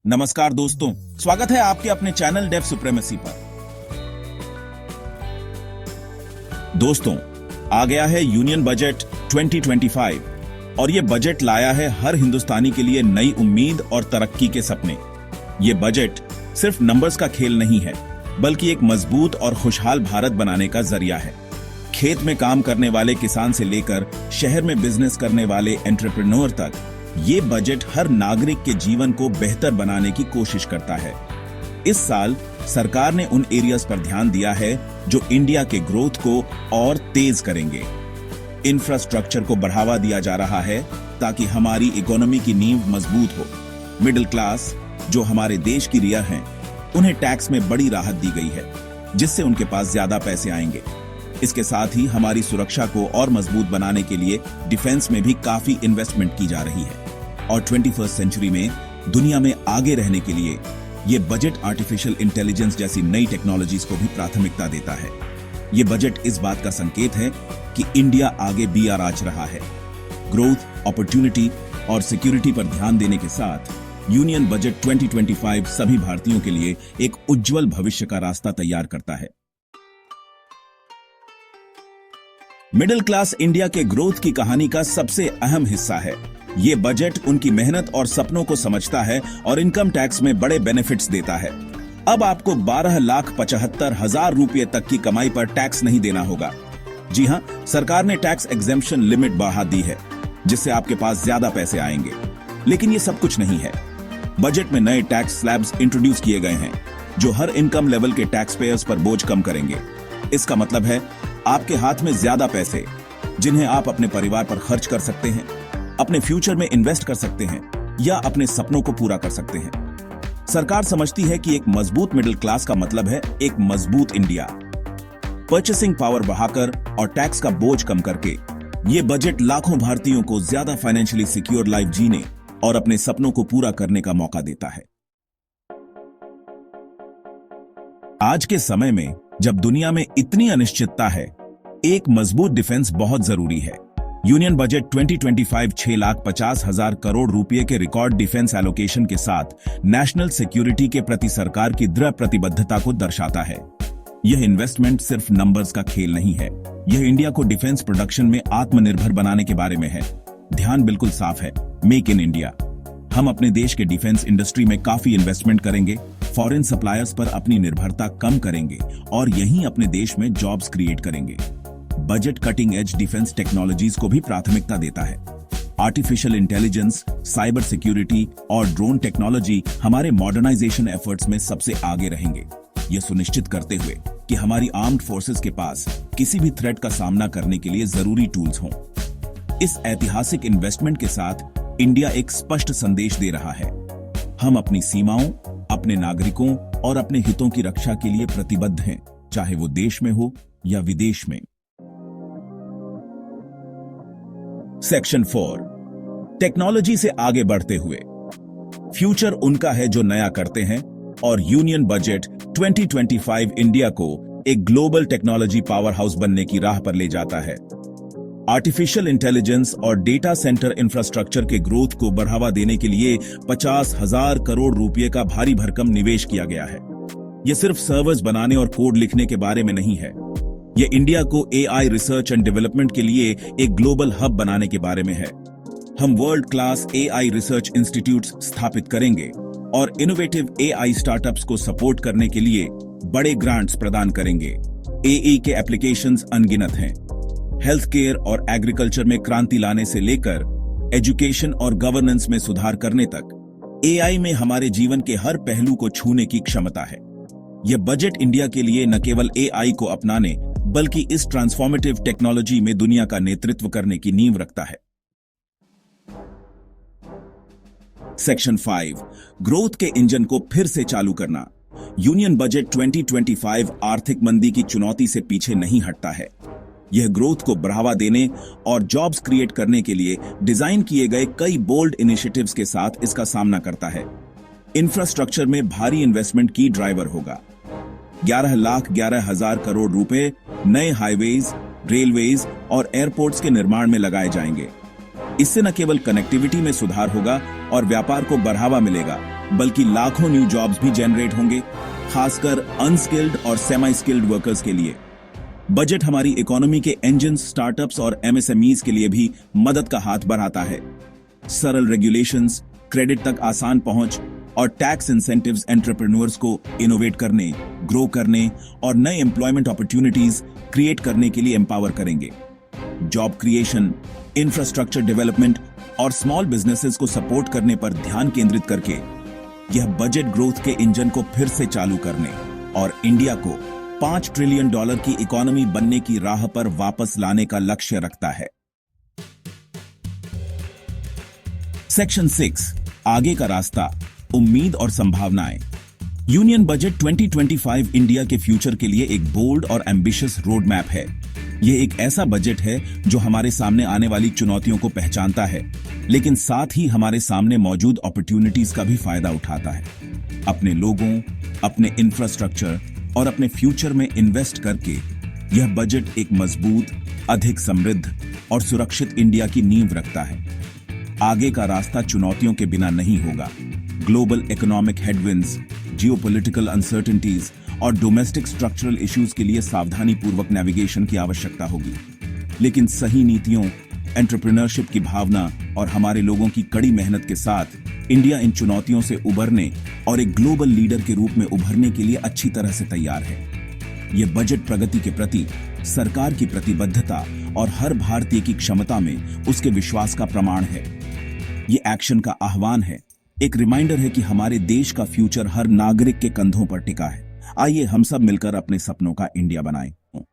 नमस्कार दोस्तों, स्वागत है आपके अपने चैनल डेव सुप्रीमेसी पर। दोस्तों, आ गया है यूनियन बजट 2025 और ये बजट लाया है हर हिंदुस्तानी के लिए नई उम्मीद और तरक्की के सपने। ये बजट सिर्फ नंबर्स का खेल नहीं है, बल्कि एक मजबूत और खुशहाल भारत बनाने का जरिया है। खेत में काम करने वाले किसान से लेकर शहर में बिजनेस करने वाले एंटरप्रेन्योर तक, ये बजट हर नागरिक के जीवन को बेहतर बनाने की कोशिश करता है। इस साल सरकार ने उन एरियाज पर ध्यान दिया है जो इंडिया के ग्रोथ को और तेज करेंगे। इंफ्रास्ट्रक्चर को बढ़ावा दिया जा रहा है ताकि हमारी इकोनॉमी की नींव मजबूत हो। मिडिल क्लास, जो हमारे देश की रिया हैं, उन्हें टैक्स में बड़ी राहत दी गई है, जिससे उनके पास ज्यादा पैसे आएंगे। इसके साथ ही हमारी सुरक्षा को और मजबूत बनाने के लिए डिफेंस में भी काफी इन्वेस्टमेंट की जा रही है। और 21st सेंचुरी में दुनिया में आगे रहने के लिए ये बजट आर्टिफिशियल इंटेलिजेंस जैसी नई टेक्नोलॉजीज को भी प्राथमिकता देता है। ये बजट इस बात का संकेत है कि इंडिया आगे बीआर आच रहा है। ग्रोथ, अपॉर्चुनिटी और सिक्योरिटी पर ध्यान देने के साथ यूनियन बजट 2025 सभी भारतीयों के लिए एक उज्जवल भविष्य का रास्ता तैयार करता है। मिडिल क्लास इंडिया के ग्रोथ की कहानी का सबसे अहम हिस्सा है। ये बजट उनकी मेहनत और सपनों को समझता है और इनकम टैक्स में बड़े बेनिफिट्स देता है। अब आपको 12,75,000 रुपये तक की कमाई पर टैक्स नहीं देना होगा। जी हां, सरकार ने टैक्स एग्जेम्पशन लिमिट बढ़ा दी है, जिससे आपके पास ज्यादा पैसे आएंगे। लेकिन ये सब कुछ नहीं है। बजट में नए टैक्स स्लैब्स इंट्रोड्यूस किए गए हैं, जो हर इनकम लेवल के टैक्स पेयर्स पर बोझ कम करेंगे। इसका मतलब है आपके हाथ में ज्यादा पैसे, जिन्हें आप अपने परिवार पर खर्च कर सकते हैं, अपने फ्यूचर में इन्वेस्ट कर सकते हैं या अपने सपनों को पूरा कर सकते हैं। सरकार समझती है कि एक मजबूत मिडिल क्लास का मतलब है एक मजबूत इंडिया। परचेसिंग पावर बढ़ाकर और टैक्स का बोझ कम करके ये बजट लाखों भारतीयों को ज्यादा फाइनेंशियली सिक्योर लाइफ जीने और अपने सपनों को पूरा करने का मौका देता है। आज के समय में जब दुनिया में इतनी अनिश्चितता है, एक मजबूत डिफेंस बहुत जरूरी है। यूनियन बजट 2025 6,50,000 करोड़ रुपए के रिकॉर्ड डिफेंस एलोकेशन के साथ नेशनल सिक्योरिटी के प्रति सरकार की दृढ़ प्रतिबद्धता को दर्शाता है। यह इन्वेस्टमेंट सिर्फ नंबर्स का खेल नहीं है, यह इंडिया को डिफेंस प्रोडक्शन में आत्मनिर्भर बनाने के बारे में है। ध्यान बिल्कुल साफ है, मेक इन इंडिया। हम अपने देश के डिफेंस इंडस्ट्री में काफी इन्वेस्टमेंट करेंगे, फॉरेन सप्लायर्स पर अपनी निर्भरता कम करेंगे और यहीं अपने देश में जॉब्स क्रिएट करेंगे। Budget cutting edge defence technologies को भी प्राथमिकता देता है। आर्टिफिशियल इंटेलिजेंस, साइबर सिक्योरिटी और ड्रोन टेक्नोलॉजी हमारे मॉडर्नाइजेशन एफर्ट्स में सबसे आगे रहेंगे, यह सुनिश्चित करते हुए कि हमारी आर्म्ड फोर्सेस के पास किसी भी थ्रेट का सामना करने के लिए जरूरी टूल्स हों। इस ऐतिहासिक इन्वेस्टमेंट के साथ इंडिया एक स्पष्ट संदेश दे रहा है। हम अपनी सीमाओं, अपने नागरिकों और अपने हितों की रक्षा के लिए प्रतिबद्ध हैं, चाहे वो देश में हो या विदेश में। सेक्शन 4, टेक्नोलॉजी से आगे बढ़ते हुए। फ्यूचर उनका है जो नया करते हैं और यूनियन बजट 2025 इंडिया को एक ग्लोबल टेक्नोलॉजी पावर हाउस बनने की राह पर ले जाता है। आर्टिफिशियल इंटेलिजेंस और डेटा सेंटर इंफ्रास्ट्रक्चर के ग्रोथ को बढ़ावा देने के लिए 50,000 करोड़ रुपए का भारी भरकम निवेश किया गया है। यह सिर्फ सर्वर्स बनाने और कोड लिखने के बारे में नहीं है, यह इंडिया को एआई रिसर्च एंड डेवलपमेंट के लिए एक ग्लोबल हब बनाने के बारे में है। हम world class AI research institutes स्थापित करेंगे और इनोवेटिव एआई स्टार्टअप्स को सपोर्ट करने के लिए बड़े ग्रांट्स प्रदान करेंगे। एआई के एप्लीकेशंस अनगिनत हैं। हेल्थ केयर और एग्रीकल्चर में क्रांति लाने से लेकर एजुकेशन और गवर्नेंस में सुधार करने तक एआई में हमारे जीवन के हर पहलू को छूने की क्षमता है। यह बजट इंडिया के लिए न केवल एआई को अपनाने बल्कि इस ट्रांसफॉर्मेटिव टेक्नोलॉजी में दुनिया का नेतृत्व करने की नींव रखता है। सेक्शन 5, ग्रोथ के इंजन को फिर से चालू करना। यूनियन बजट 2025 आर्थिक मंदी की चुनौती से पीछे नहीं हटता है। यह ग्रोथ को बढ़ावा देने और जॉब्स क्रिएट करने के लिए डिजाइन किए गए कई बोल्ड इनिशिएटिव्स के साथ इसका सामना करता है। इंफ्रास्ट्रक्चर में भारी इन्वेस्टमेंट की ड्राइवर होगा। 11,11,000 करोड़ रुपए नए हाईवेज, रेलवेज और एयरपोर्ट्स के निर्माण में लगाए जाएंगे। इससे न केवल कनेक्टिविटी में सुधार होगा और व्यापार को बढ़ावा मिलेगा, बल्कि लाखों न्यू जॉब्स भी जनरेट होंगे, खासकर अनस्किल्ड और सेमी स्किल्ड वर्कर्स के लिए। बजट हमारी इकोनॉमी के इंजन, स्टार्टअप्स और एमएसएमईज के लिए भी मदद का हाथ बढ़ाता है। सरल रेगुलेशंस, क्रेडिट तक आसान पहुंच और टैक्स इंसेंटिव्स एंटरप्रेन्योर्स को इनोवेट करने, ग्रो करने और नए एम्प्लॉयमेंट अपॉर्चुनिटीज क्रिएट करने के लिए एम्पावर करेंगे। जॉब क्रिएशन, इंफ्रास्ट्रक्चर डेवलपमेंट और स्मॉल बिजनेसेस को सपोर्ट करने पर ध्यान केंद्रित करके यह बजट ग्रोथ के इंजन को फिर से चालू करने और इंडिया को $5 ट्रिलियन की इकोनॉमी बनने की राह पर वापस लाने का लक्ष्य रखता है। सेक्शन 6, आगे का रास्ता, उम्मीद और संभावनाएं। यूनियन बजट 2025 इंडिया के फ्यूचर के लिए एक बोल्ड और एम्बिशियस रोड मैप है। यह एक ऐसा बजट है जो हमारे सामने आने वाली चुनौतियों को पहचानता है, लेकिन साथ ही हमारे सामने मौजूद अपॉर्चुनिटीज का भी फायदा उठाता है। अपने लोगों, अपने इंफ्रास्ट्रक्चर और अपने फ्यूचर में इन्वेस्ट करके यह बजट एक मजबूत, अधिक समृद्ध और सुरक्षित इंडिया की नींव रखता है। आगे का रास्ता चुनौतियों के बिना नहीं होगा। Global economic headwinds, geopolitical uncertainties और डोमेस्टिक स्ट्रक्चरल इश्यूज के लिए सावधानी पूर्वक नेविगेशन की आवश्यकता होगी, लेकिन सही नीतियों, एंटरप्रेन्योरशिप की भावना और हमारे लोगों की कड़ी मेहनत के साथ इंडिया इन चुनौतियों से उबरने और एक ग्लोबल लीडर के रूप में उभरने के लिए अच्छी तरह से तैयार है। यह बजट प्रगति के प्रति सरकार की प्रतिबद्धता और हर भारतीय की क्षमता में उसके विश्वास का प्रमाण है। ये एक्शन का आह्वान है, एक रिमाइंडर है कि हमारे देश का फ्यूचर हर नागरिक के कंधों पर टिका है। आइए हम सब मिलकर अपने सपनों का इंडिया बनाएं।